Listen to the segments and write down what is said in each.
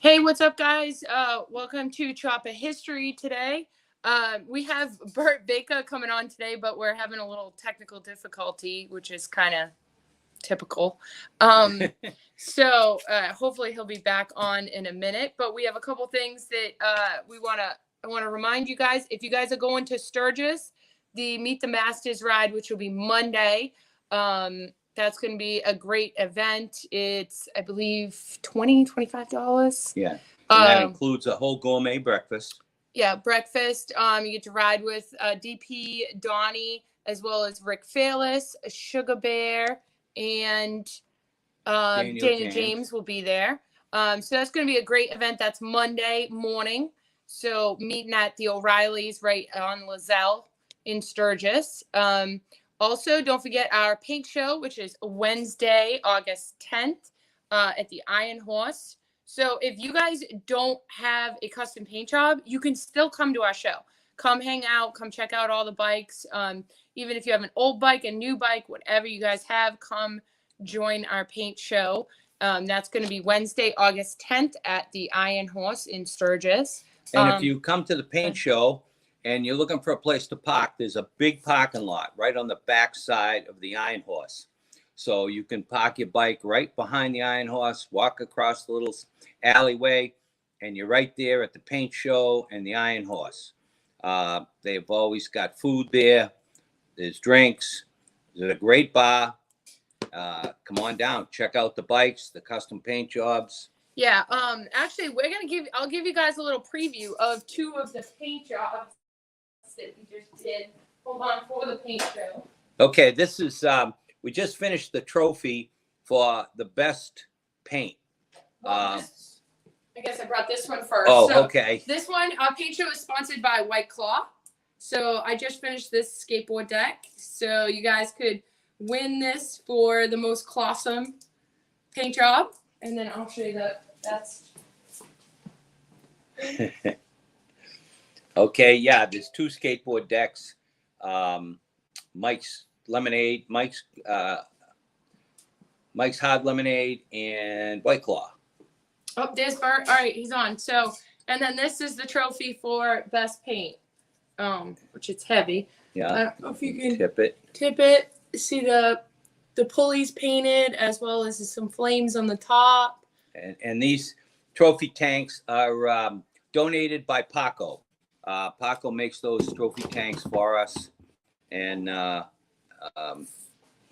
Hey, what's up, guys? Welcome to Chop of History today. We have Bert Baker coming on today, but we're having a little technical difficulty, which is kind of typical. So hopefully he'll be back on in a minute. But we have a couple things that I want to remind you guys. If you guys are going to Sturgis, the Meet the Masters ride, which will be Monday. That's going to be a great event. It's, I believe, $25. Yeah. And that includes a whole gourmet breakfast. Yeah, breakfast. You get to ride with DP Donnie, as well as Rick Fairless, Sugar Bear, and Daniel James will be there. So that's going to be a great event. That's Monday morning. So meeting at the O'Reilly's right on Lozelle in Sturgis. Also, don't forget our paint show, which is Wednesday, August 10th at the Iron Horse. So if you guys don't have a custom paint job, you can still come to our show. Come hang out. Come check out all the bikes. Even if you have an old bike, a new bike, whatever you guys have, come join our paint show. That's going to be Wednesday, August 10th at the Iron Horse in Sturgis. And if you come to the paint show and you're looking for a place to park, there's a big parking lot right on the back side of the Iron Horse. So you can park your bike right behind the Iron Horse, walk across the little alleyway, and you're right there at the paint show and the Iron Horse. They've always got food there. There's drinks. There's a great bar. Come on down. Check out the bikes, the custom paint jobs. Yeah. Actually, I'll give you guys a little preview of two of the paint jobs that we just did. Hold on for the paint show. Okay, this is we just finished the trophy for the best paint. I guess I brought this one first. Oh, so okay. This one, our paint show is sponsored by White Claw. So I just finished this skateboard deck. So you guys could win this for the most clawsome paint job. And then I'll show you that's. Okay, yeah, there's two skateboard decks. Mike's Lemonade, Mike's Hard Lemonade, and White Claw. Oh, there's Bert. All right, he's on. So, and then this is the trophy for best paint, which it's heavy. Yeah. I don't know if you can tip it. See the pulleys painted, as well as some flames on the top. And these trophy tanks are donated by Paco. Paco makes those trophy tanks for us, and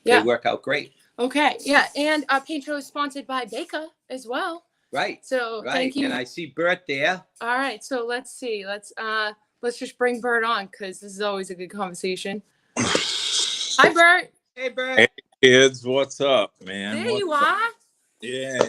they work out great. Okay, yeah, and our paint show is sponsored by Baker as well. Right. So right. Thank you. And I see Bert there. All right, so let's see. Let's just bring Bert on, because this is always a good conversation. Hi, Bert. Hey, Bert. Hey, kids, what's up, man? There you are. Yeah.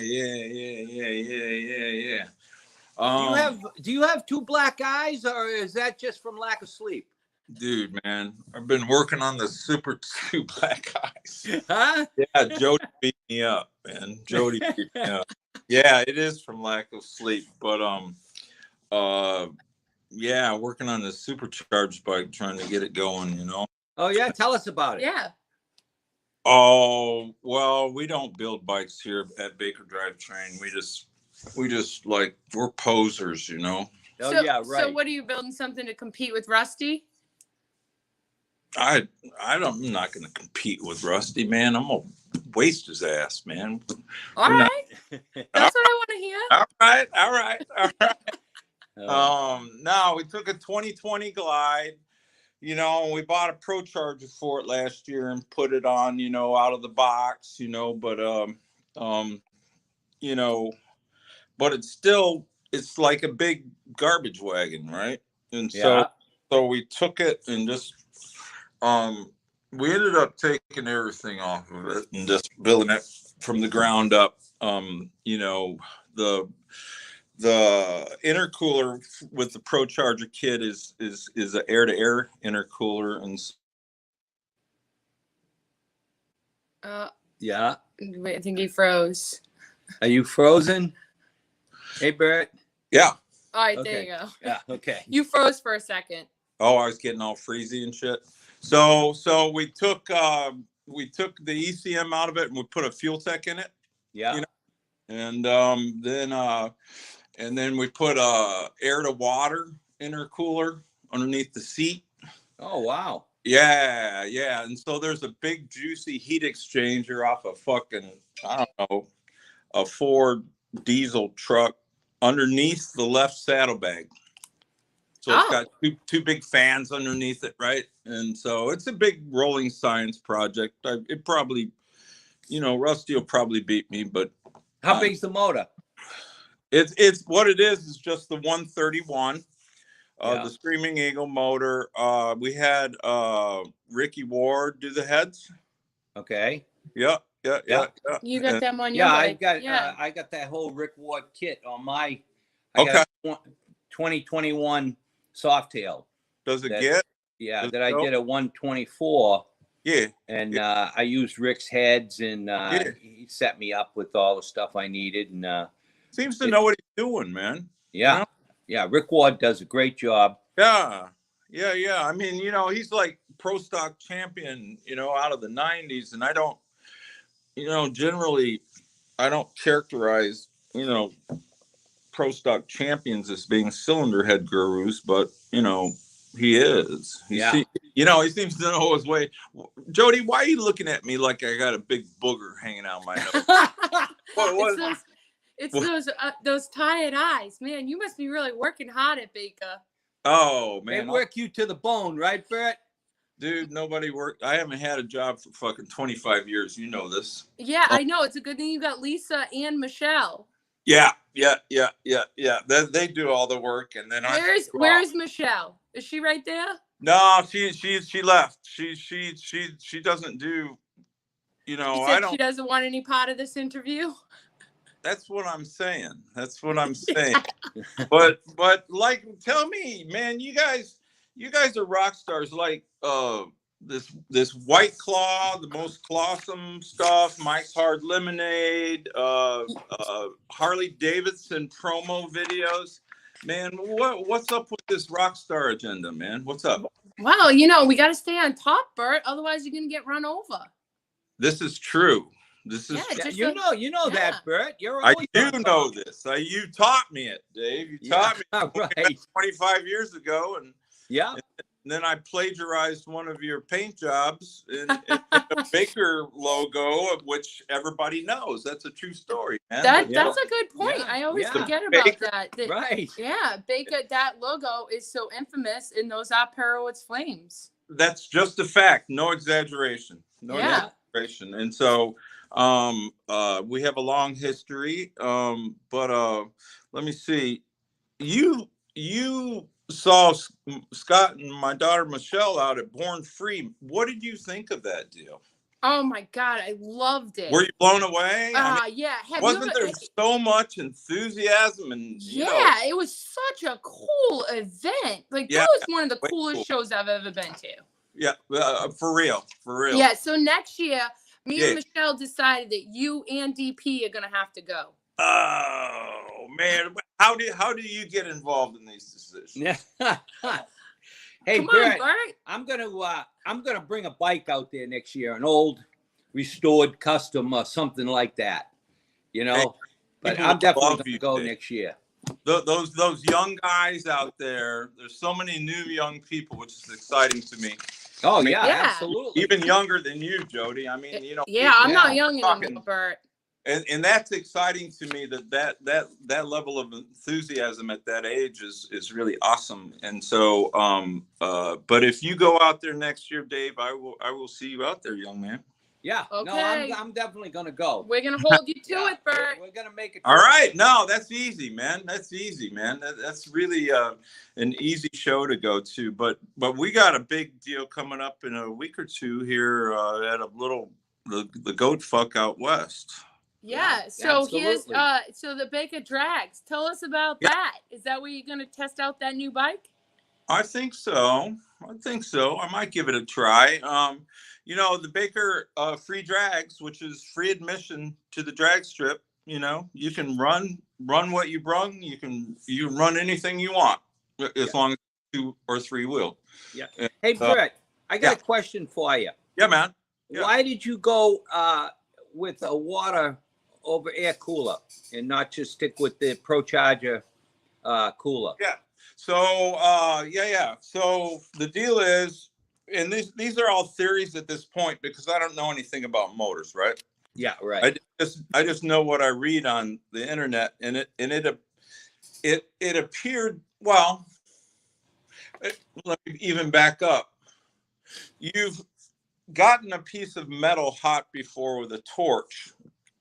Do you have two black eyes, or is that just from lack of sleep? Dude, man, I've been working on the super two black eyes. Huh? Yeah, Jody beat me up, man. Jody beat me up. Yeah, it is from lack of sleep, but yeah, working on the supercharged bike, trying to get it going, you know. Oh yeah, tell us about it. Yeah. Oh, well, we don't build bikes here at Baker Drivetrain. We just like, we're posers, you know. Oh yeah, right. So what are you building, something to compete with Rusty? I'm not going to compete with Rusty, man. I'm going to waste his ass, man. All right. That's what I want to hear. All right. No, we took a 2020 Glide. You know, we bought a Pro Charger for it last year and put it on, you know, out of the box, you know, but, you know, but it's like a big garbage wagon, right? And so we took it and just, we ended up taking everything off of it and just building it from the ground up. You know, the intercooler with the Pro Charger kit is an air-to-air intercooler, and yeah. Wait, I think he froze. Are you frozen? Hey, Bert. Yeah. All right, Okay. there you go. Yeah. Okay. You froze for a second. Oh, I was getting all freezy and shit. So we took the ECM out of it and we put a fuel tech in it. Yeah. You know? And then And then we put air to water intercooler underneath the seat. Oh, wow. Yeah, yeah. And so there's a big juicy heat exchanger off a fucking, I don't know, a Ford diesel truck underneath the left saddlebag. So it's got two big fans underneath it, right? And so it's a big rolling science project. It probably, Rusty will probably beat me, but how big's the motor? It's what it is just the 131. The Screaming Eagle motor. We had Ricky Ward do the heads. Okay. Yeah. You got them on your bike. I got that whole Rick Ward kit on my. Okay. Got 2021 Softail. Does it get? Yeah, that I did a 124. Yeah. And I used Rick's heads, and he set me up with all the stuff I needed. And seems to know what he's doing, man. Yeah. Yeah, Rick Ward does a great job. Yeah. I mean, he's like pro stock champion, out of the 90s. And I don't, generally, I don't characterize, pro stock champions as being cylinder head gurus, but, he is. He seems to know his way. Jody, why are you looking at me like I got a big booger hanging out my nose? It's those tired eyes, man. You must be really working hard at Baker. Oh man, they work you to the bone, right, Bert? Dude, nobody worked. I haven't had a job for fucking 25 years. You know this. Yeah, I know. It's a good thing you got Lisa and Michelle. Yeah. They do all the work, and then where's Michelle? Is she right there? No, she left. She doesn't do. She said she doesn't want any part of this interview. That's what I'm saying. But like, tell me, man, you guys are rock stars. Like this White Claw, the most clawsome stuff, Mike's Hard Lemonade, Harley Davidson promo videos. Man, what's up with this rock star agenda, man? What's up? Well, we got to stay on top, Bert. Otherwise, you're gonna get run over. This is true. This is that, Bert. I do know this. You taught me it, Dave. You taught me right. 25 years ago, and then I plagiarized one of your paint jobs in the Baker logo, of which everybody knows. That's a true story, man. That's a good point. Yeah. I always forget about that. Right. Yeah, Baker. That logo is so infamous, and those are Perowitz flames. That's just a fact. No exaggeration. No exaggeration. And so. We have a long history, but let me see. You saw Scott and my daughter Michelle out at Born Free. What did you think of that deal? Oh my God, I loved it. Were you blown away? Yeah. Wasn't there so much enthusiam and it was such a cool event. Like that was one of the coolest shows I've ever been to. Yeah, for real. Yeah. So next year. Me and Michelle decided that you and DP are gonna have to go. Oh man, how do you get involved in these decisions? Hey, Come Bert, on, Bert. I'm gonna bring a bike out there next year, an old, restored, custom, or something like that. But I'm definitely gonna go next year. Those young guys out there. There's so many new young people, which is exciting to me. Oh, absolutely. Even younger than you, Jody. I mean, Yeah, I'm not young anymore, Bert. And that's exciting to me that level of enthusiasm at that age is really awesome. And so, but if you go out there next year, Dave, I will see you out there, young man. Yeah. Okay. No, I'm definitely gonna go. We're gonna hold you to it, Bert. We're gonna make it. All right. No, that's easy, man. That's really an easy show to go to. But we got a big deal coming up in a week or two here at the Goat Fuck out west. Yeah. So here's so the Baker Drags. Tell us about that. Is that where you're gonna test out that new bike? I think so. I might give it a try. The Baker free drags, which is free admission to the drag strip. You can run what you brung. You can run anything you want as long as 2 or 3 wheel. Yeah. Hey, Bert, I got a question for you. Yeah, man. Yeah. Why did you go with a water over air cooler and not just stick with the Pro Charger cooler. Yeah. So yeah. So the deal is, and these are all theories at this point because I don't know anything about motors, right? Yeah, right. I just know what I read on the internet, and it appeared, well, let me even back up. You've gotten a piece of metal hot before with a torch,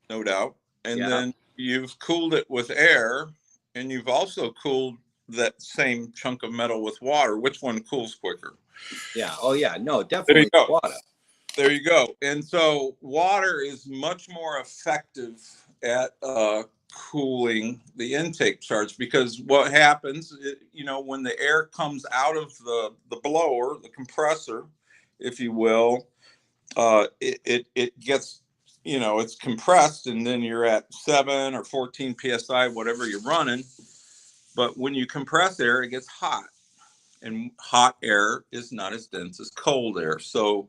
no doubt, and then you've cooled it with air, and you've also cooled that same chunk of metal with water. Which one cools quicker? Yeah. Oh, yeah. No, definitely water. There you go. And so water is much more effective at cooling the intake charge, because what happens, when the air comes out of the blower, the compressor, if you will, it gets, it's compressed, and then you're at 7 or 14 psi, whatever you're running. But when you compress air, it gets hot, and hot air is not as dense as cold air. So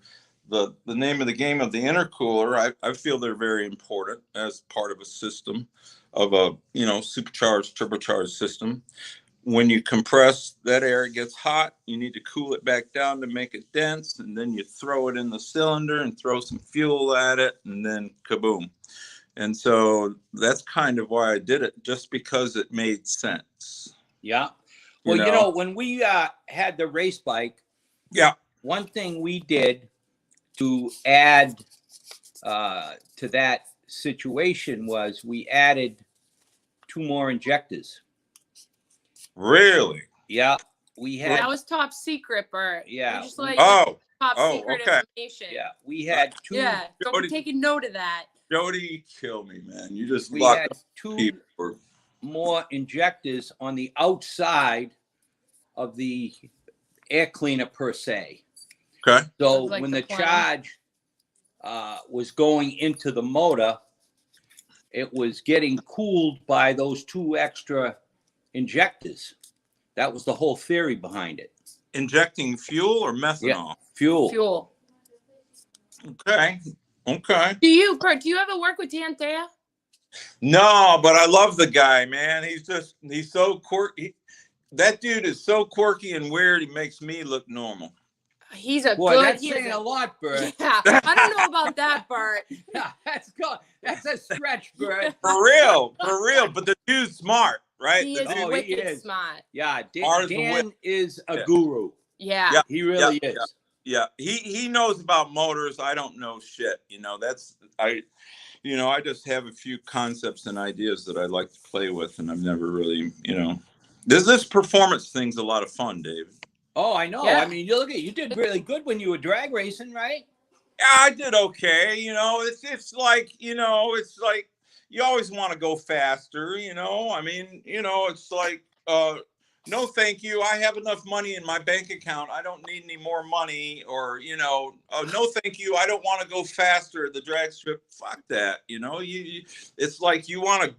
the name of the game of the intercooler, I feel they're very important as part of a system of a, supercharged, turbocharged system. When you compress that air, it gets hot. You need to cool it back down to make it dense, and then you throw it in the cylinder and throw some fuel at it, and then kaboom. And so that's kind of why I did it, just because it made sense. Yeah. Well, when we had the race bike, one thing we did to add to that situation was we added 2 more injectors. Really? Yeah. We had. That was top secret, Bert. Yeah. Just like top secret okay. information. Yeah. We had 2. Yeah. Don't be taking note of that. Jody, kill me, man. You just we locked had up 2 people. more injectors on the outside of the air cleaner per se. Okay. So like when the the plan. charge was going into the motor, it was getting cooled by those 2 extra injectors. That was the whole theory behind it. Injecting fuel or methanol? Yeah, fuel. Okay. Bert, do you ever work with Dan Thea? No, but I love the guy, man. He's so quirky. That dude is so quirky and weird. He makes me look normal. He's a Boy, good. that's saying a lot, Bert. Yeah, I don't know about that, Bert. Yeah, that's a stretch, Bert. For real. But the dude's smart, right? He is wicked smart. Yeah, Dan is a guru. Yeah. He really is. Yeah, he knows about motors. I don't know shit. I just have a few concepts and ideas that I like to play with, and I've never really, This performance thing's a lot of fun, David. Oh, I know. Yeah. I mean, you did really good when you were drag racing, right? Yeah, I did okay. It's like you always want to go faster. I mean, it's like, no, thank you. I have enough money in my bank account. I don't need any more money. Or, no, thank you. I don't want to go faster at the drag strip. Fuck that. It's like you want to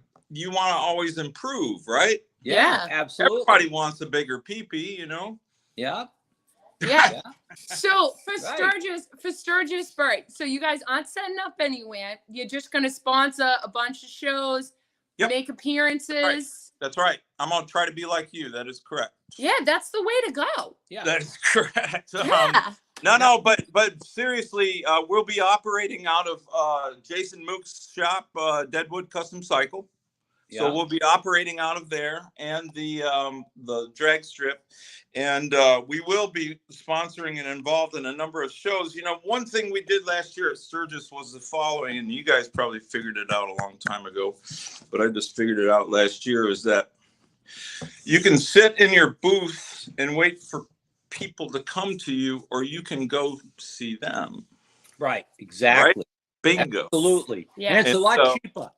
always improve, right? Yeah, absolutely. Everybody wants a bigger pee-pee, Yeah. Yeah. So for Sturgis, Bert, so you guys aren't setting up anywhere. You're just going to sponsor a bunch of shows, make appearances. Right. That's right. I'm going to try to be like you. That is correct. Yeah, that's the way to go. Yeah. That is correct. Yeah. No, but seriously, we'll be operating out of Jason Mook's shop, Deadwood Custom Cycle. So we'll be operating out of there and the drag strip, and we will be sponsoring and involved in a number of shows. One thing we did last year at Sturgis was the following, and you guys probably figured it out a long time ago, but I just figured it out last year, is that you can sit in your booth and wait for people to come to you, or you can go see them. Right. Exactly. Right? Bingo. Absolutely. Yeah. And it's a lot cheaper.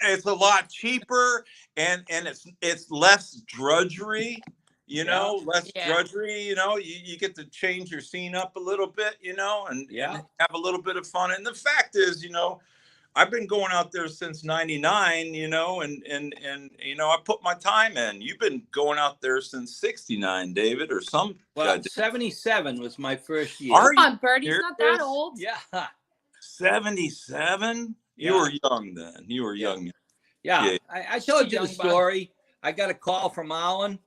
It's a lot cheaper, and it's less drudgery, less drudgery, you get to change your scene up a little bit, and have a little bit of fun. And the fact is, I've been going out there since 99, and I put my time in. You've been going out there since 69, David, or some. Well, 77 was my first year. Come on, Bert, he's not that old. Yeah. 77? You were young then. You were young. Yeah. I told you the Young buck. story. I got a call from Alan.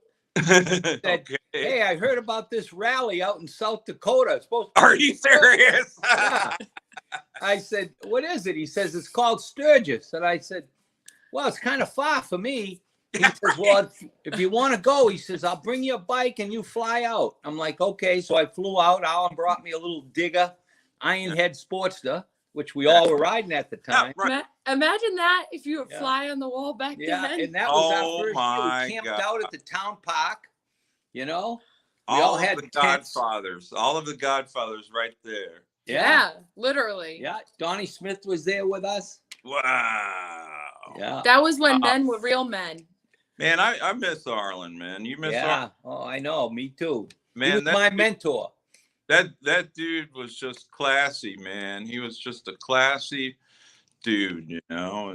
Said, Okay. hey, I heard about this rally out in South Dakota. It's supposed to Are you serious? Yeah. I said, what is it? He says, it's called Sturgis. And I said, well, it's kind of far for me. He says, well, if you want to go, he says, I'll bring you a bike and you fly out. I'm like, okay. So I flew out. Alan brought me a little Digger, Ironhead Sportster, which we all were riding at the time. Yeah, right. Imagine that if you were fly on the wall back Yeah, then. and that was our Oh first my year. We camped God. out at the town park, you know. We all all of had the tents. Godfathers. All of the Godfathers right there. Yeah, literally. Yeah, Donnie Smith was there with us. Wow. Yeah. That was when men were real men. Man, I miss Arlen, man. You miss Arlen? Oh, I know. Me too. Man, he was my mentor. That dude was just classy, man. He was just a classy dude, you know.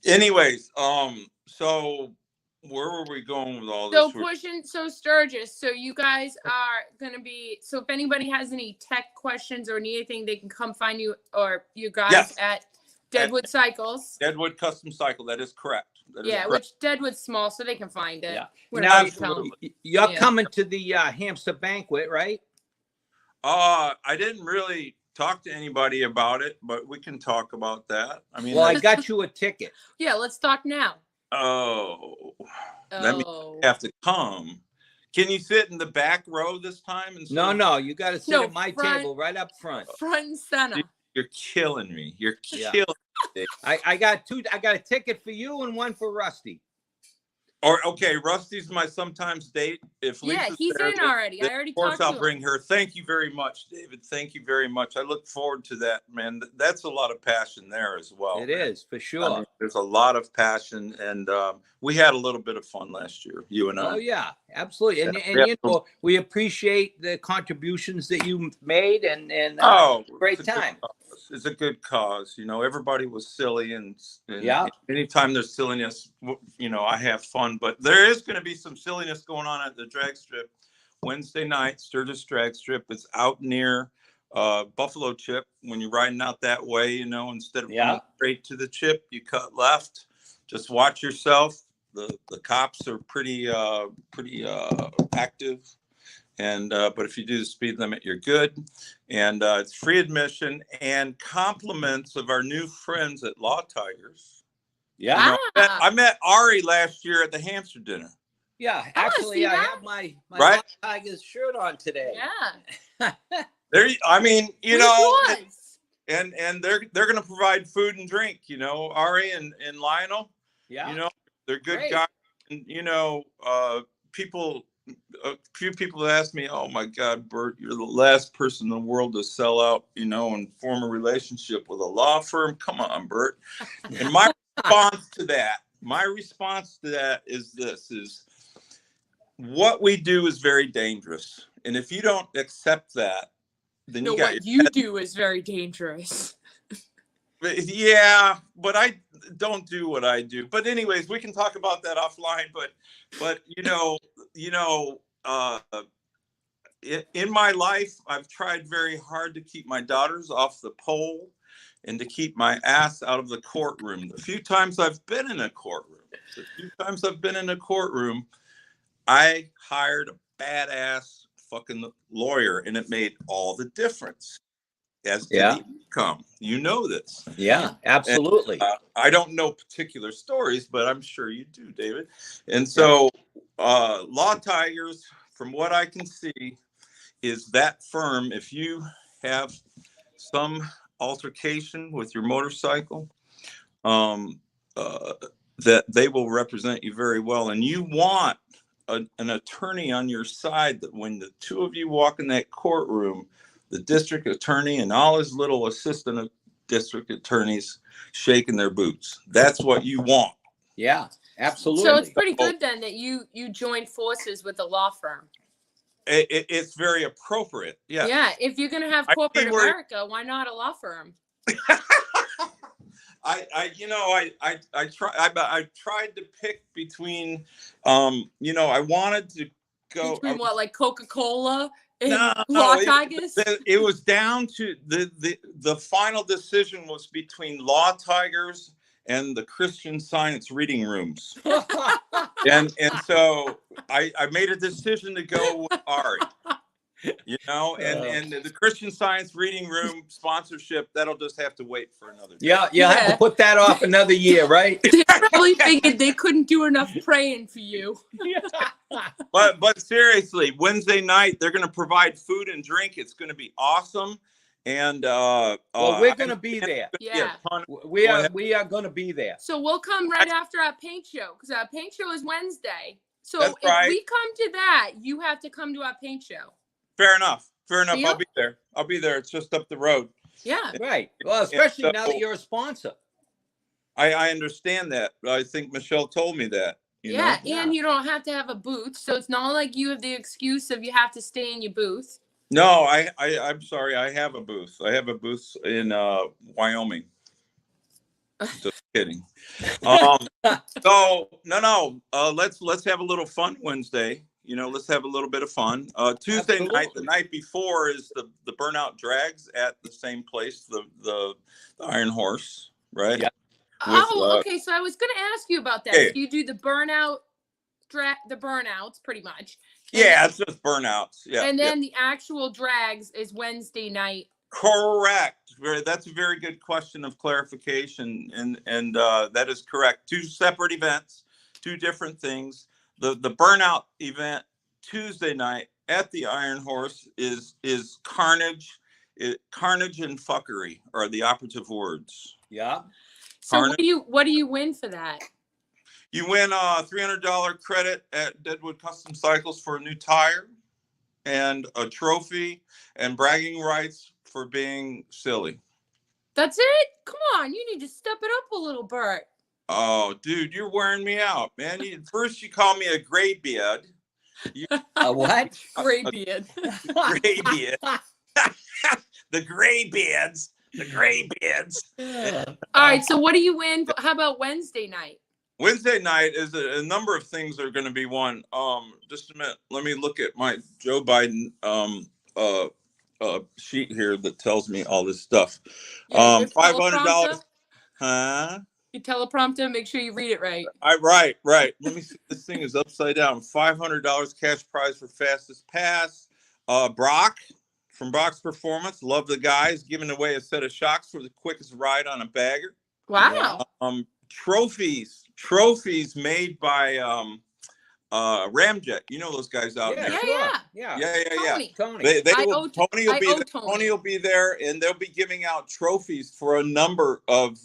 Anyways, so where were we going with all this? So Sturgis. So you guys are gonna be. So if anybody has any tech questions or need anything, they can come find you or you guys at Deadwood Cycles. Deadwood Custom Cycle. That is correct. Which Deadwood's small, so they can find it. Yeah. Now you're coming to the hamster banquet, right? I didn't really talk to anybody about it, but we can talk about that. I mean, well, I got you a ticket. Yeah, let's talk now. That means you have to come. Can you sit in the back row this time? No, you got to sit at my table right up front. Front and center. You're killing me. You're killing me. I got two. I got a ticket for you and one for Rusty. Or okay, Rusty's my sometimes date. If Lisa's he's there, in already. I already talked to him. Of course, I'll bring her. Thank you very much, David. Thank you very much. I look forward to that, man. That's a lot of passion there as well. It is for sure. I mean, there's a lot of passion, and we had a little bit of fun last year, you and I. Oh yeah, absolutely. And you know, we appreciate the contributions that you made, and great time. It's a good cause. You know, everybody was silly, and anytime there's silliness, you know, I have fun. But there is going to be some silliness going on at the drag strip Wednesday night, Sturgis Drag Strip. It's out near Buffalo Chip. When you're riding out that way, you know, instead of going straight to the chip, you cut left. Just watch yourself. The cops are pretty active. And but if you do the speed limit, you're good. And it's free admission and compliments of our new friends at Law Tigers. Yeah, you know, I met Ari last year at the hamster dinner. Yeah, actually, I have my Law Tigers shirt on today. Yeah. There, I mean, you know, and they're going to provide food and drink. You know, Ari and Lionel. Yeah, you know, they're good guys. And you know, a few people asked me, oh my God, Bert, you're the last person in the world to sell out, you know, and form a relationship with a law firm. Come on, Bert. And my response to that is this: is what we do is very dangerous. And if you don't accept that, then what you do is very dangerous. Yeah, but I don't do what I do. But anyways, we can talk about that offline. But in my life, I've tried very hard to keep my daughters off the pole and to keep my ass out of the courtroom. The few times I've been in a courtroom, I hired a badass fucking lawyer, and it made all the difference. As to the income, you know this. Yeah, absolutely. And, I don't know particular stories, but I'm sure you do, David. And so, Law Tigers, from what I can see, is that firm. If you have some altercation with your motorcycle, that they will represent you very well, and you want an attorney on your side. That when the two of you walk in that courtroom, the district attorney and all his little assistant district attorneys shaking their boots. That's what you want. Yeah, absolutely. So it's pretty good then that you joined forces with a law firm. It's very appropriate. Yeah. Yeah. If you're going to have corporate America, why not a law firm? I tried to pick between, I wanted to go between what, like Coca-Cola in No, Law Tigers? it was down to the final decision was between Law Tigers and the Christian Science reading rooms. and so I made a decision to go with Ari. And the Christian Science reading room sponsorship, that'll just have to wait for another day. Yeah, you have to put that off another year, right? They probably figured they couldn't do enough praying for you. But seriously, Wednesday night they're going to provide food and drink. It's going to be awesome. And well, we're going to be there. Yeah, We are going to be there. So we'll come right after our paint show, because our paint show is Wednesday. So That's if right. we come to that, you have to come to our paint show. Fair enough. Deal? I'll be there. It's just up the road. Yeah. Right. Well, especially now that you're a sponsor. I understand that. I think Michelle told me that. You know? And you don't have to have a booth, so it's not like you have the excuse of you have to stay in your booth. No, I'm sorry. I have a booth. I have a booth in Wyoming. Just kidding. So no. Let's have a little fun Wednesday. Let's have a little bit of fun. Tuesday night, the night before, is the Burnout Drags at the same place, the Iron Horse, right? Yeah. Okay. So I was going to ask you about that. Hey. So you do the burnouts pretty much. Yeah, it's just burnouts. Yeah. And then the actual drags is Wednesday night. Correct. That's a very good question of clarification, and that is correct. Two separate events, two different things. The burnout event Tuesday night at the Iron Horse is carnage. Carnage and fuckery are the operative words. Yeah. So what do you win for that? You win a $300 credit at Deadwood Custom Cycles for a new tire, and a trophy and bragging rights for being silly. That's it? Come on, you need to step it up a little, Bert. Oh, dude, you're wearing me out, man. First you call me a gray beard. A what? Gray beard. Gray beard. The gray beards. The gray beards. All right, so what do you win? How about Wednesday night? Wednesday night is a number of things are going to be won. Just a minute. Let me look at my Joe Biden sheet here that tells me all this stuff. $500. Huh? Your teleprompter, make sure you read it right. Right. Let me see. This thing is upside down. $500 cash prize for fastest pass. Brock from Brock's Performance. Love the guys. Giving away a set of shocks for the quickest ride on a bagger. Wow. Trophies made by Ramjet. You know those guys out there. Yeah. Tony. Tony will be there, and they'll be giving out trophies for a number of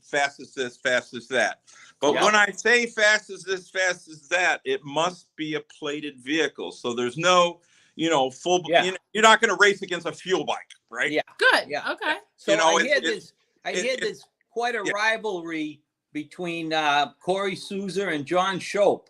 fastest this, fastest that. But when I say fastest this, fastest that, it must be a plated vehicle. So there's no, full. You're not going to race against a fuel bike, right? Yeah. Good. Yeah. Okay. So I hear there's quite a rivalry between Corey Souza and John Shope.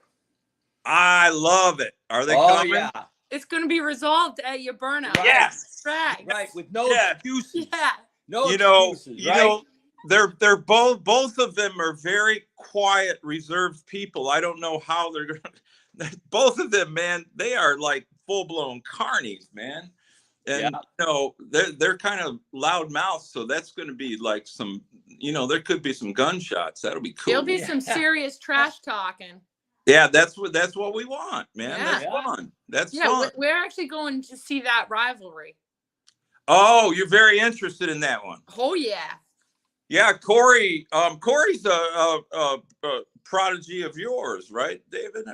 I love it. Are they coming? Yeah. It's going to be resolved at your burnout. Yes. Right. With no excuses. Yeah. No excuses. They're both of them are very quiet, reserved people. I don't know how they're going to. Both of them, man, they are like full blown carnies, man. And they're kind of loud mouths, so that's going to be like some, there could be some gunshots. That'll be cool. There'll be some serious trash talking. Yeah, that's what we want, man. Yeah. That's fun. That's fun. We're actually going to see that rivalry. Oh, you're very interested in that one. Oh yeah. Yeah, Corey. Corey's a prodigy of yours, right, David?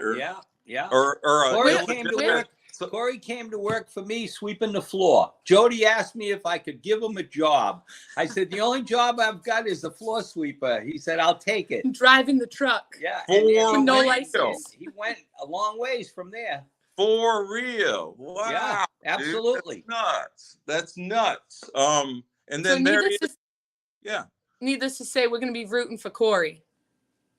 Corey came to work for me sweeping the floor. Jody asked me if I could give him a job. I said, the only job I've got is a floor sweeper. He said, I'll take it. Driving the truck. Yeah. With no license. He went a long ways from there. For real. Wow. Yeah, absolutely. Dude, that's nuts. And then needless to say, we're going to be rooting for Corey.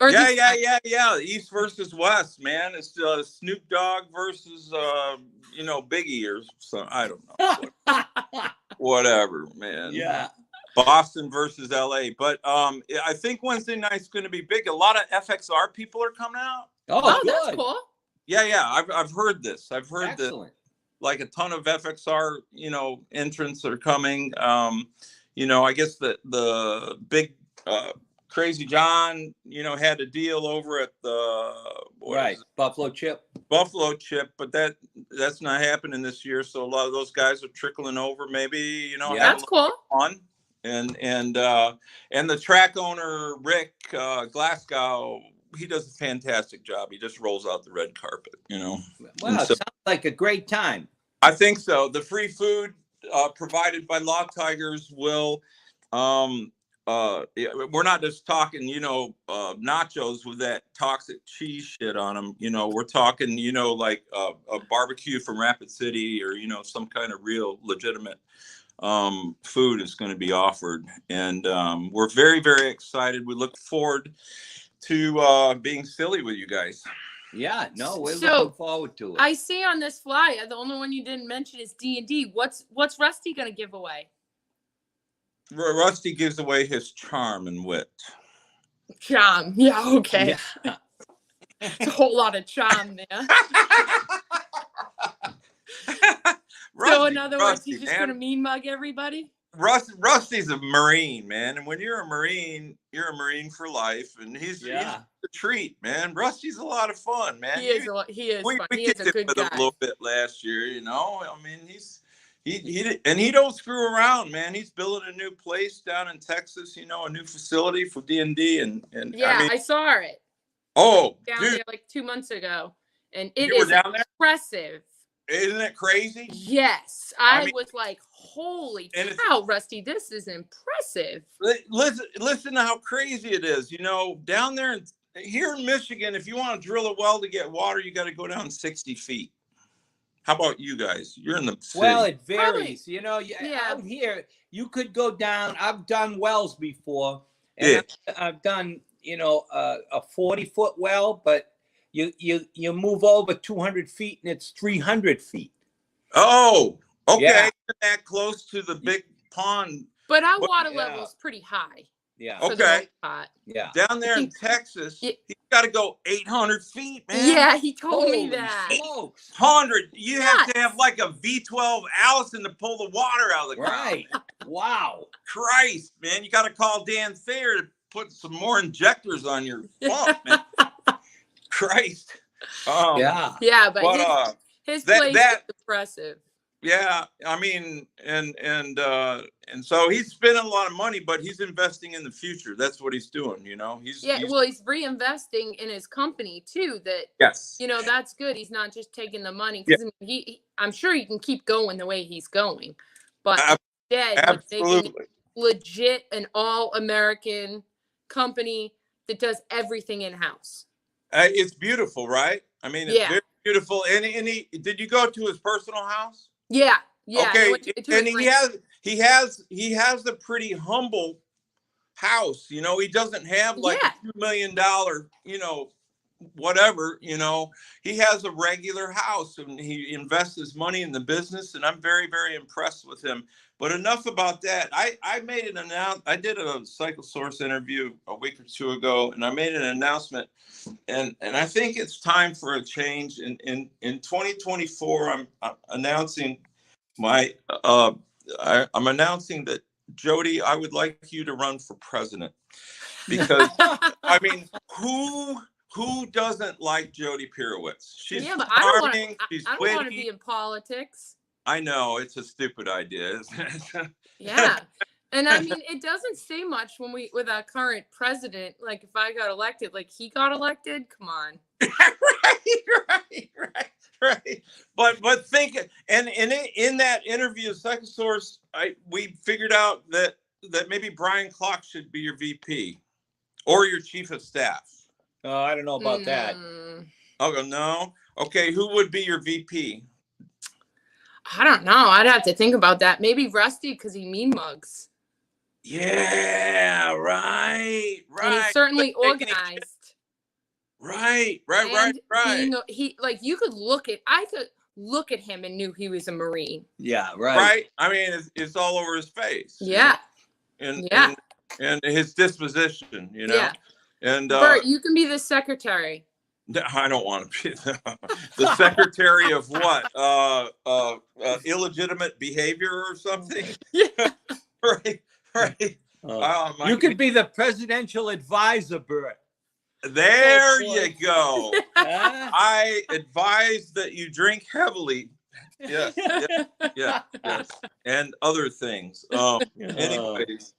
Yeah. East versus West, man. It's Snoop Dogg versus Biggie or something. I don't know. Whatever, man. Yeah. Boston versus LA. But I think Wednesday night's going to be big. A lot of FXR people are coming out. Oh, that's cool. Yeah. I've heard this. I've heard Excellent. like a ton of FXR, entrants are coming. I guess the big Crazy John, had a deal over at the Buffalo Chip. Buffalo Chip, but that's not happening this year. So a lot of those guys are trickling over. Maybe That's cool. Fun. And the track owner Rick Glasgow, he does a fantastic job. He just rolls out the red carpet. Wow, it sounds like a great time. I think so. The free food provided by Law Tigers will. We're not just talking, nachos with that toxic cheese shit on them. We're talking, like a barbecue from Rapid City, or some kind of real legitimate food is going to be offered, and we're very, very excited. We look forward to being silly with you guys. Yeah, no, we're looking forward to it. I see on this flyer, the only one you didn't mention is D&D. What's Rusty going to give away? Rusty gives away his charm and wit. Charm, yeah, okay. Yeah. It's a whole lot of charm there. So in other words, he's just going to mean mug everybody? Rusty's a Marine, man. And when you're a Marine for life. And he's a treat, man. Rusty's a lot of fun, man. He is fun. He is a good guy. A little bit last year, I mean, he don't screw around, man. He's building a new place down in Texas, a new facility for D&D. And yeah, I saw it. Oh, down dude. there like 2 months ago. And it You is impressive. Isn't it crazy? Yes. I mean, was like, holy cow, Rusty, this is impressive. Listen to how crazy it is. Down there here in Michigan, if you want to drill a well to get water, you got to go down 60 feet. How about you guys? You're in the city. Well, it varies. Out here, you could go down. I've done wells before. And I've done, a 40-foot well, but you move over 200 feet and it's 300 feet. Oh, okay. Yeah. You're that close to the big pond. But our water level is pretty high. Yeah. Okay. Yeah. Down there in Texas, he's got to go 800 feet, man. Yeah, he told me that. 800. You have to have like a V12 Allison to pull the water out of the ground. Right. Wow. Christ, man. You got to call Dan Thayer to put some more injectors on your pump, man. Christ. Yeah, but his place is impressive. Yeah, I mean, and so he's spending a lot of money, but he's investing in the future. That's what he's doing, He's reinvesting in his company too. Yes, that's good. He's not just taking the money, because I'm sure he can keep going the way he's going, but instead he's making legit an all-American company that does everything in house. It's beautiful, right? I mean, it's very beautiful. And did you go to his personal house? Yeah. Okay. And he has a pretty humble house. He doesn't have like a $2 million, whatever. He has a regular house, and he invests his money in the business. And I'm very, very impressed with him. But enough about that. I made an announcement. I did a Cycle Source interview a week or two ago, and I made an announcement. And I think it's time for a change. In 2024, I'm announcing I'm announcing that, Jody, I would like you to run for president, because I mean, who doesn't like Jody Pirowitz? She's but charming. She's I don't want to be in politics. I know it's a stupid idea, isn't it? Yeah. And I mean, it doesn't say much with our current president. Like, if I got elected, like he got elected, come on. Right. But think, and in that interview, Second Source, we figured out that maybe Brian Clock should be your VP or your chief of staff. Oh, I don't know about that. Oh, no. Okay, who would be your VP? I don't know. I'd have to think about that. Maybe Rusty, because he mean mugs. Yeah, right. And he's certainly organized. Right. You could I could look at him and knew he was a Marine. Yeah, right. Right. I mean, it's all over his face. Yeah. And his disposition, Yeah. And Bert, you can be the secretary. I don't want to be the secretary of what? Illegitimate behavior or something? Yeah. Right, right. You could be the presidential advisor, Bert. There Oh, you go. Huh? I advise that you drink heavily. Yes, yes, and other things. Anyways,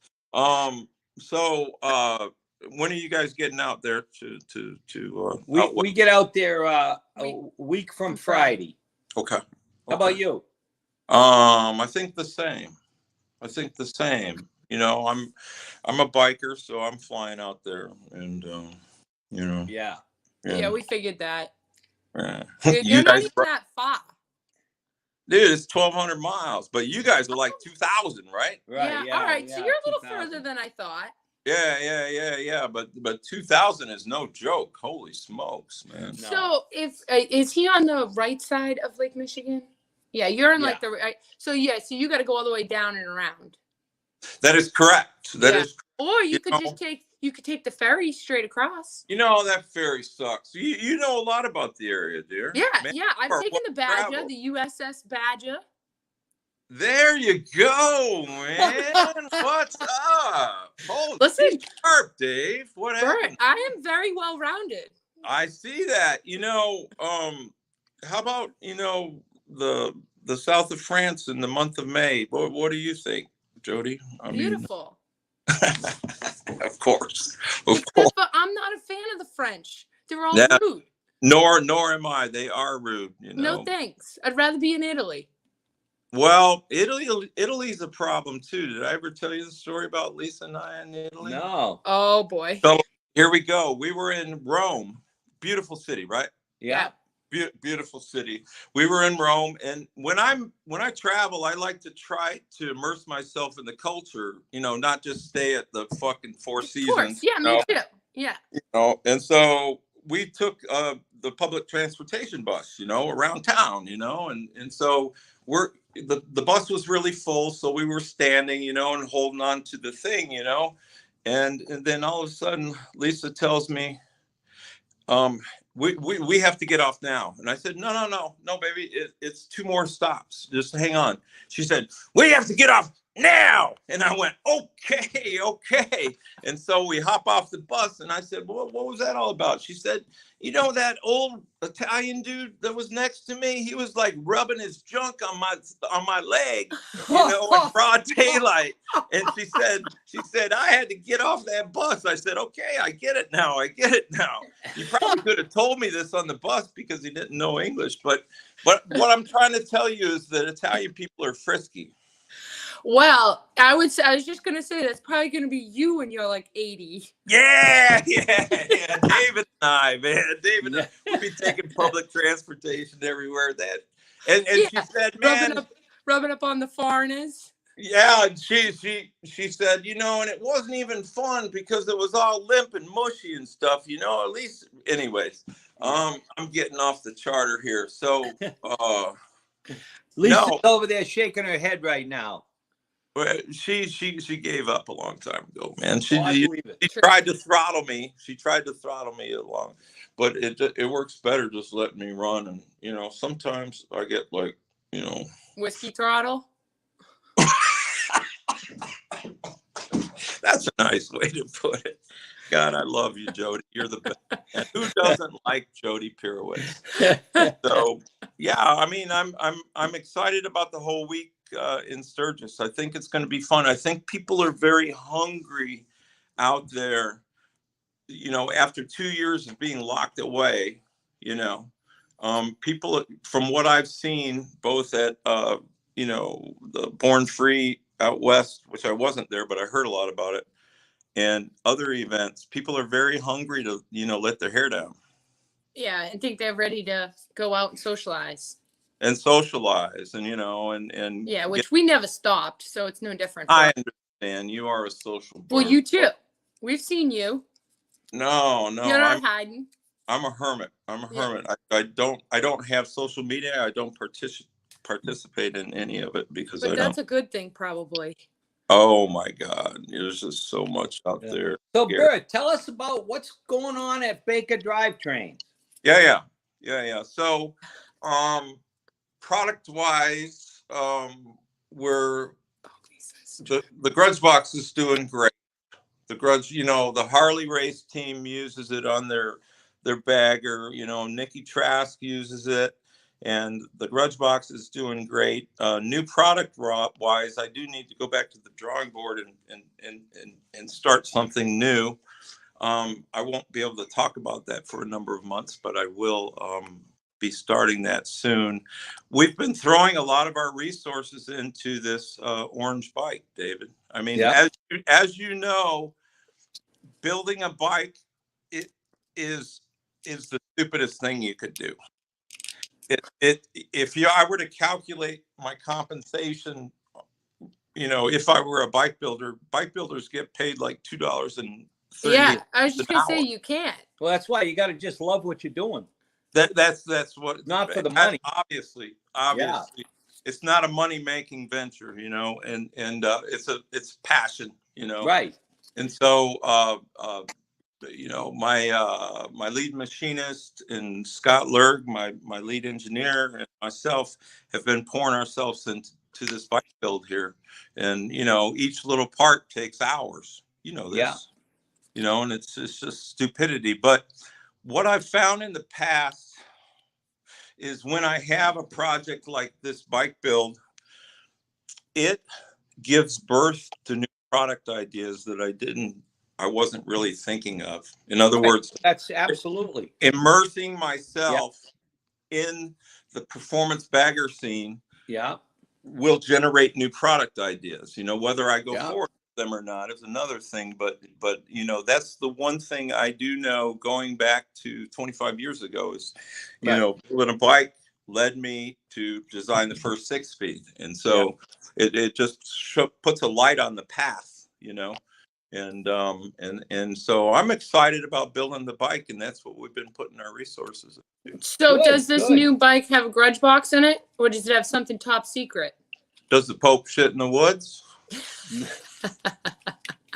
so when are you guys getting out there to We get out there a week from Friday. Okay. How about you? I think the same. You know, I'm a biker, so I'm flying out there, and you know. Yeah. Yeah, we figured that. Yeah. You're You not guys, even that far. dude, it's 1,200 miles, but you guys are like 2,000, right? Yeah. All right. So yeah, you're a little 2000. further than I thought. Yeah. But 2,000 is no joke. Holy smokes, man. No. So if is he on the right side of Lake Michigan? Yeah, you're in like the right. So yeah, so you got to go all the way down and around. That is correct. That is. Or you could just take the ferry straight across. You know, that ferry sucks. You know a lot about the area, dear. Yeah, Man, yeah. I've taken the Badger, travel. the USS Badger. There you go, man. What's up? Holy Listen, sharp, Dave. What happened? Bert, I am very well rounded. I see that. You know, how about, you know, the south of France in the month of May? What do you think, Jody? Beautiful. Of course. Except for I'm not a fan of the French. They're all rude. Nor am I. They are rude, you know. No thanks. I'd rather be in Italy. Well, Italy's a problem too. Did I ever tell you the story about Lisa and I in Italy? No. Oh boy. So here we go. We were in Rome. Beautiful city, right? Yeah. Beautiful city. We were in Rome, and when I travel, I like to try to immerse myself in the culture. You know, not just stay at the fucking Four Seasons. Of course. Yeah, me too. Yeah. You know, and so we took the public transportation bus, you know, around town, you know, and so the bus was really full, so we were standing, you know, and holding on to the thing, you know, and then all of a sudden Lisa tells me, we have to get off now. And I said, no, baby, it's 2 more stops. Just hang on. She said, we have to get off now. And I went, okay. And so we hop off the bus, and I said, well, what was that all about? She said, you know, that old Italian dude that was next to me, he was like rubbing his junk on my leg, you know, in broad daylight. And she said, I had to get off that bus. I said, okay, I get it now. You probably could have told me this on the bus because he didn't know English. But what I'm trying to tell you is that Italian people are frisky. Well, I was just gonna say that's probably gonna be you when you're like 80. Yeah. David and I, man. David, we'll be taking public transportation everywhere. And she said, man, rubbing up on the foreigners. Yeah, she said, you know, and it wasn't even fun because it was all limp and mushy and stuff, you know. At least, anyways, I'm getting off the charter here. So, Lisa's over there shaking her head right now. She gave up a long time ago, man. She tried to throttle me. Along, but it works better just letting me run. And you know, sometimes I get like, you know, whiskey throttle. That's a nice way to put it. God, I love you, Jody. You're the best. And who doesn't like Jody pirouettes? So yeah, I mean, I'm excited about the whole week in Sturgis. I think it's going to be fun. I think people are very hungry out there. You know, after 2 years of being locked away, you know, people, from what I've seen, both at you know, the Born Free out west, which I wasn't there, but I heard a lot about it, and other events, people are very hungry to, you know, let their hair down. Yeah, I think they're ready to go out and socialize. And you know, and yeah, which we never stopped, so it's no different. I understand. You are a social. Well, you too. We've seen you. No, you're not hiding. I'm a hermit. I don't have social media. I don't participate in any of it because that's a good thing, probably. Oh my God, there's just so much out there. So Bert, tell us about what's going on at Baker Drivetrain. Yeah. So, product wise, we're the Grudge Box is doing great. The Grudge, the Harley race team uses it on their bagger. Nikki Trask uses it, and the Grudge Box is doing great. New product wise, I do need to go back to the drawing board and start something new. I won't be able to talk about that for a number of months, but I will be starting that soon. We've been throwing a lot of our resources into this orange bike, David. I mean, as you know, building a bike is the stupidest thing you could do. If I were to calculate my compensation, if I were a bike builders get paid like $2.38. Yeah, I was just gonna say you can't. Well, that's why you got to just love what you're doing. That's what. Not for the money. Obviously, it's not a money making venture, and it's passion, Right. And so, my lead machinist and Scott Lerg, my lead engineer, and myself have been pouring ourselves into this bike build here, and each little part takes hours. This, and it's just stupidity. But what I've found in the past is when I have a project like this bike build, it gives birth to new product ideas that I wasn't really thinking of. In other words, that's absolutely immersing myself in the performance bagger scene. Yeah. Will generate new product ideas. Whether I go forward with them or not is another thing. But that's the one thing I do know. Going back to 25 years ago, is building a bike led me to design the first 6-speed, and so it just puts a light on the path. And so I'm excited about building the bike, and that's what we've been putting our resources into. So does this new bike have a Grudge Box in it, or does it have something top secret? Does the Pope shit in the woods?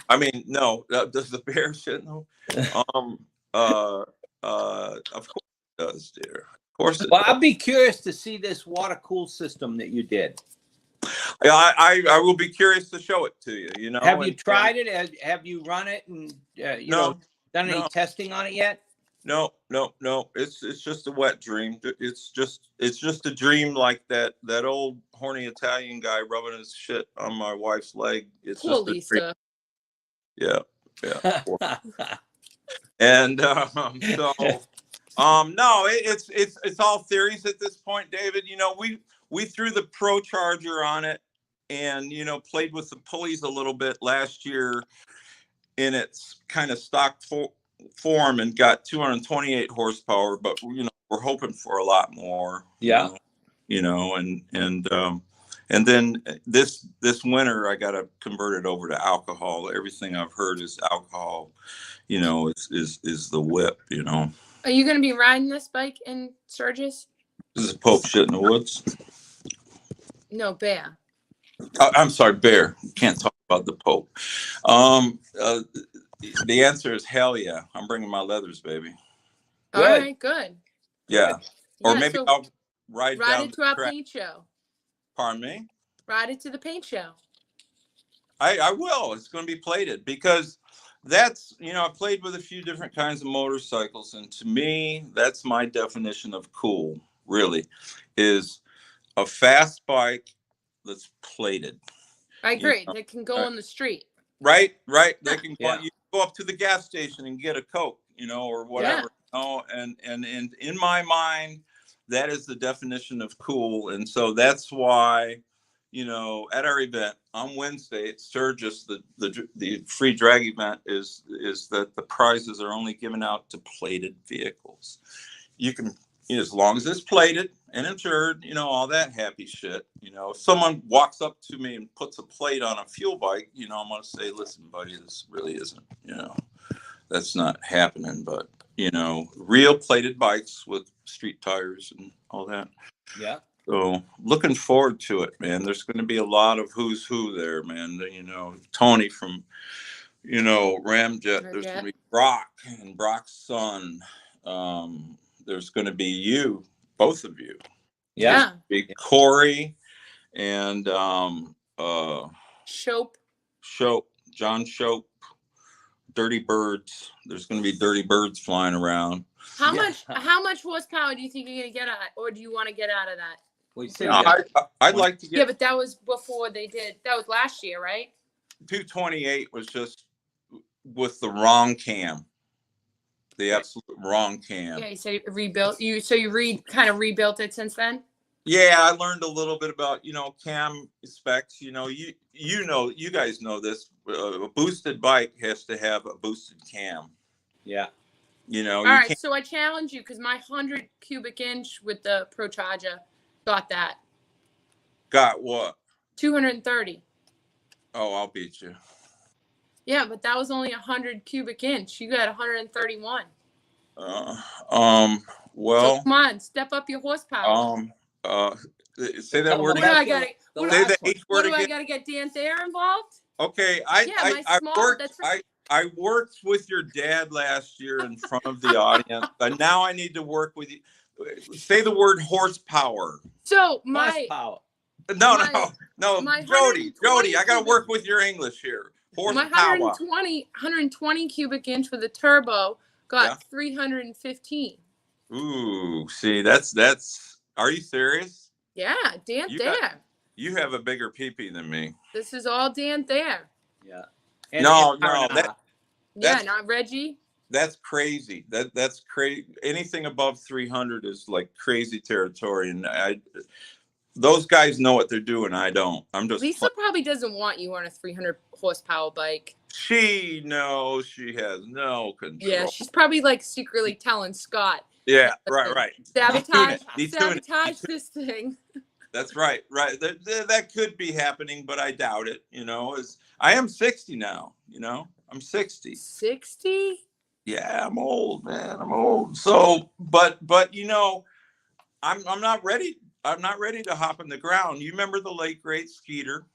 I mean, no. Does the bear shit in the of course it does, dear. Of course it does. I'd be curious to see this water cool system that you did. I will be curious to show it to you. Have you tried it? Have you run it and done any testing on it yet? No. It's just a wet dream. It's just a dream like that old horny Italian guy rubbing his shit on my wife's leg. It's Poor just Lisa. Yeah. And so no, it's all theories at this point, David. We threw the Pro Charger on it and played with the pulleys a little bit last year in its kind of stock form and got 228 horsepower, but we're hoping for a lot more. And then this winter I got to convert it over to alcohol. Everything I've heard is alcohol, is the whip. Are you going to be riding this bike in Sturgis? This is Pope shit in the woods. No, Bear. I'm sorry, Bear. Can't talk about the Pope. The answer is hell yeah. I'm bringing my leathers, baby. All right, good. Yeah. Or maybe I'll ride down it to our paint show. Pardon me? Ride it to the paint show. I will. It's going to be plated because that's, I played with a few different kinds of motorcycles. And to me, that's my definition of cool, really, is a fast bike that's plated. I agree. That can go on the street. Right. They can you go up to the gas station and get a Coke, or whatever. And in my mind, that is the definition of cool. And so that's why, at our event on Wednesday at Sturgis, the free drag event is that the prizes are only given out to plated vehicles. You can, as long as it's plated and insured, all that happy shit. If someone walks up to me and puts a plate on a fuel bike, I'm going to say, listen, buddy, this really isn't, that's not happening. But, real plated bikes with street tires and all that. Yeah. So looking forward to it, man. There's going to be a lot of who's who there, man. Tony from, Ramjet. There's going to be Brock and Brock's son. There's going to be you, both of you. Yeah. Be Corey and Shope. John Shope. Dirty birds. There's going to be dirty birds flying around. How much horsepower do you think you're gonna get at, or do you want to get out of that? We say I'd like to get. Yeah, but that was before they did. That was last year, right? 228 was just with the wrong cam, the absolute wrong cam. Yeah, you said you rebuilt. You kind of rebuilt it since then. Yeah, I learned a little bit about cam specs. You guys know this. A boosted bike has to have a boosted cam. Yeah. All right, so I challenge you because my 100 cubic inch with the Pro Charger got that. Got what? 230. Oh, I'll beat you. Yeah, but that was only 100 cubic inch. You got 131. Well. So come on, step up your horsepower. Say that word. What do I gotta? Say the H word again. I gotta get Dan Thayer involved? Okay, I worked with your dad last year in front of the audience, but now I need to work with you. Say the word horsepower. So horsepower. No, Jody, I got to work with your English here. Horsepower. My 120 cubic inch with a turbo got 315. Ooh, see, that's. Are you serious? Yeah, Dan Thayer. You have a bigger peepee than me. This is all Dan Thayer. Yeah. Not Reggie. That's crazy. That's crazy. Anything above 300 is like crazy territory, and those guys know what they're doing. I don't. I'm just. Lisa probably doesn't want you on a 300 horsepower bike. She knows she has no control. Yeah, she's probably like secretly telling Scott. Yeah, right. Sabotage this thing. That's right. That could be happening, but I doubt it. I am 60 now. I'm 60. 60? Yeah, I'm old, man. I'm old. So, but I'm not ready. I'm not ready to hop in the ground. You remember the late great Skeeter?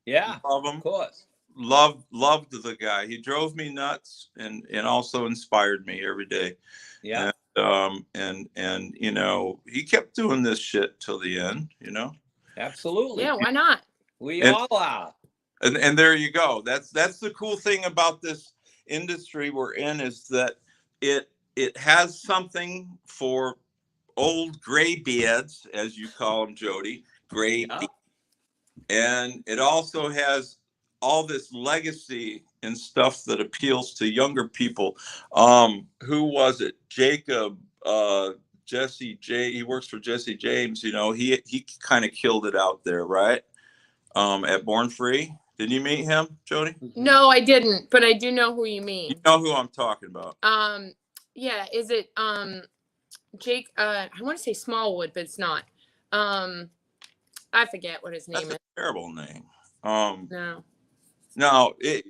Yeah, love him. Of course. Loved the guy. He drove me nuts and also inspired me every day. Yeah. And he kept doing this shit till the end. Absolutely. Yeah, why not? We all are. And there you go. That's the cool thing about this industry we're in, is that it has something for old gray beards, as you call them, Jody, gray beards. And it also has all this legacy and stuff that appeals to younger people. Who was it? Jacob, Jesse J. He works for Jesse James. He kind of killed it out there, right? At Born Free. Did you meet him, Jody? No, I didn't, but I do know who you mean. You know who I'm talking about. Yeah, is it Jake? I want to say Smallwood, but it's not. I forget what his name is. That's a terrible name. No, he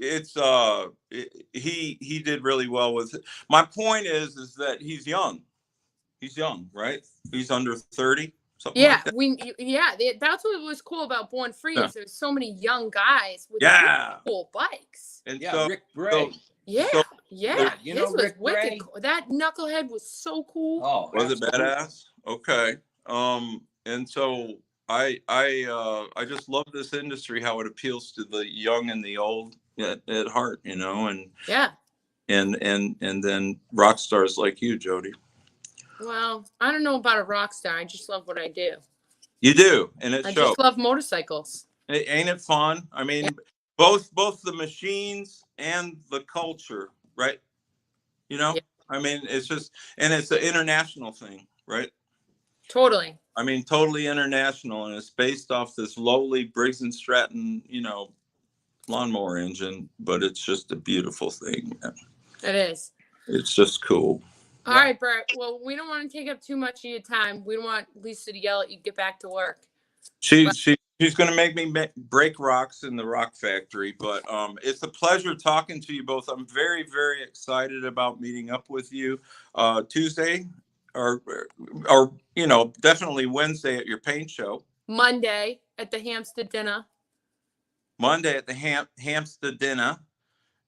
did really well with it. My point is that he's young. He's young, right? He's under 30. Yeah, that's what was cool about Born Free is there's so many young guys with really cool bikes. And Rick Bray. His was wicked. Cool. That knucklehead was so cool. Oh, was it badass? Okay. And so I just love this industry, how it appeals to the young and the old at heart, and and then rock stars like you, Jody. Well, I don't know about a rock star. I just love what I do. You do, and it I shows. just love motorcycles. Ain't it fun? I mean, both the machines and the culture, right? I mean, it's just, and it's an international thing, right? Totally. I mean, totally international, and it's based off this lowly Briggs and Stratton, lawnmower engine, but it's just a beautiful thing. Man. It is. It's just cool. All right, Bert. Well, we don't want to take up too much of your time. We don't want Lisa to yell at you. Get back to work. She's going to make me break rocks in the rock factory, but it's a pleasure talking to you both. I'm very, very excited about meeting up with you Tuesday or definitely Wednesday at your paint show. Monday at the Hampstead dinner. Monday at the Hampstead dinner.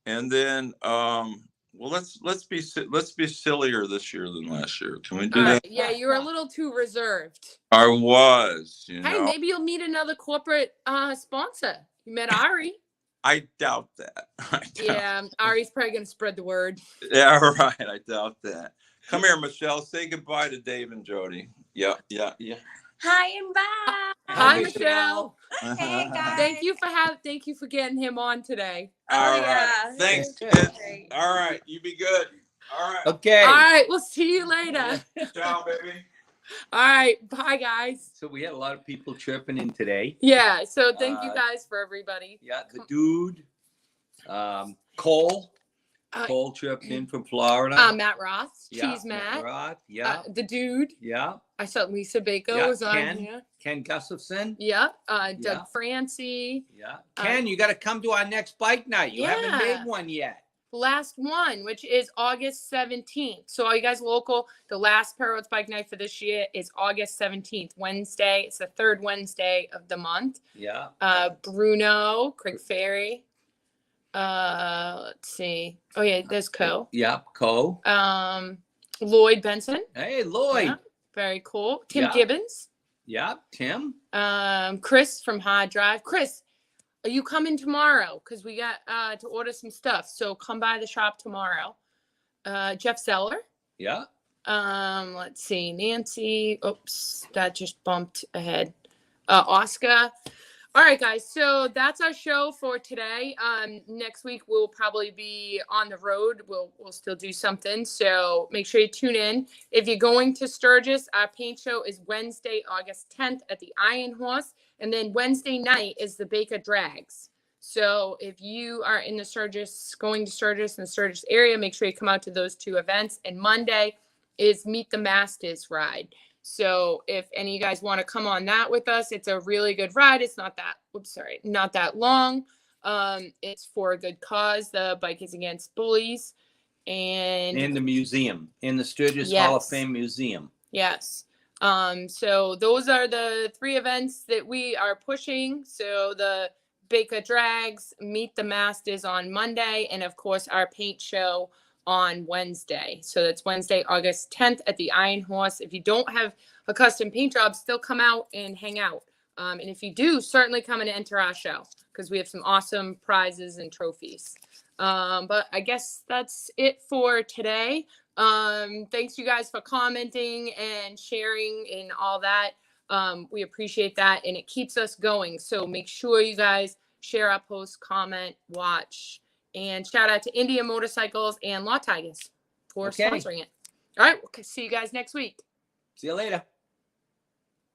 And then Well, let's be sillier this year than last year. Can we do All that? right. Yeah, you're a little too reserved. I was, you Hey, know. maybe you'll meet another corporate sponsor. You met Ari. I doubt that. Yeah, Ari's probably gonna spread the word. Yeah, right. I doubt that. Come here, Michelle. Say goodbye to Dave and Jody. Yeah. Hi, I'm back. Hi, Michelle. Hey guys. Thank you for getting him on today. All Oh, right. yeah. Thanks, It was kids. great. All right. You be good. All right. Okay. All right, we'll see you later. Ciao, baby. All right, bye guys. So we had a lot of people chirping in today. Yeah, so thank you guys for everybody. Yeah, the dude, Cole. Uh, Cole chirped in from Florida. Matt Roth, Yeah, Cheese Matt, Roth. Yeah, the dude. yeah. I saw Lisa Baker Yeah, was on Ken. here. Ken Gustafson. Yeah, Doug Yeah. Francie. Yeah. Ken, you got to come to our next bike night. You haven't Yeah. made one yet. Last one, which is August 17th. So all you guys local, the last Parrots Bike Night for this year is August 17th, Wednesday. It's the third Wednesday of the month. Yeah. Bruno, Craig Ferry. Let's see. Oh yeah, there's Co. Yeah, Co. Lloyd Benson. Hey, Lloyd. Yeah, very cool. Tim Yeah. Gibbons. Yeah, Tim. Chris from Hard Drive. Chris, are you coming tomorrow? Because we got to order some stuff. So come by the shop tomorrow. Jeff Zeller. Yeah. Let's see. Nancy. Oops, that just bumped ahead. Oscar. All right, guys. So that's our show for today. Next week we'll probably be on the road. We'll still do something. So make sure you tune in. If you're going to Sturgis, our paint show is Wednesday, August 10th at the Iron Horse. And then Wednesday night is the Baker Drags. So if you are in the Sturgis, going to Sturgis in the Sturgis area, make sure you come out to those two events. And Monday is Meet the Masters ride. So if any of you guys want to come on that with us, it's a really good ride. It's not that long. It's for a good cause. The Bike is Against Bullies. And In the museum, in the Sturgis Hall of Fame Museum. Yes. So those are the three events that we are pushing. So the Baker Drags, Meet the Masters on Monday, and of course our paint show on Wednesday. So that's Wednesday, August 10th at the Iron Horse. If you don't have a custom paint job, still come out and hang out. And if you do, certainly come and enter our show because we have some awesome prizes and trophies. But I guess that's it for today. Thanks you guys for commenting and sharing and all that. We appreciate that and it keeps us going. So make sure you guys share our post, comment, watch. And shout out to India Motorcycles and Law Tigers for sponsoring it. All right, we'll see you guys next week. See you later.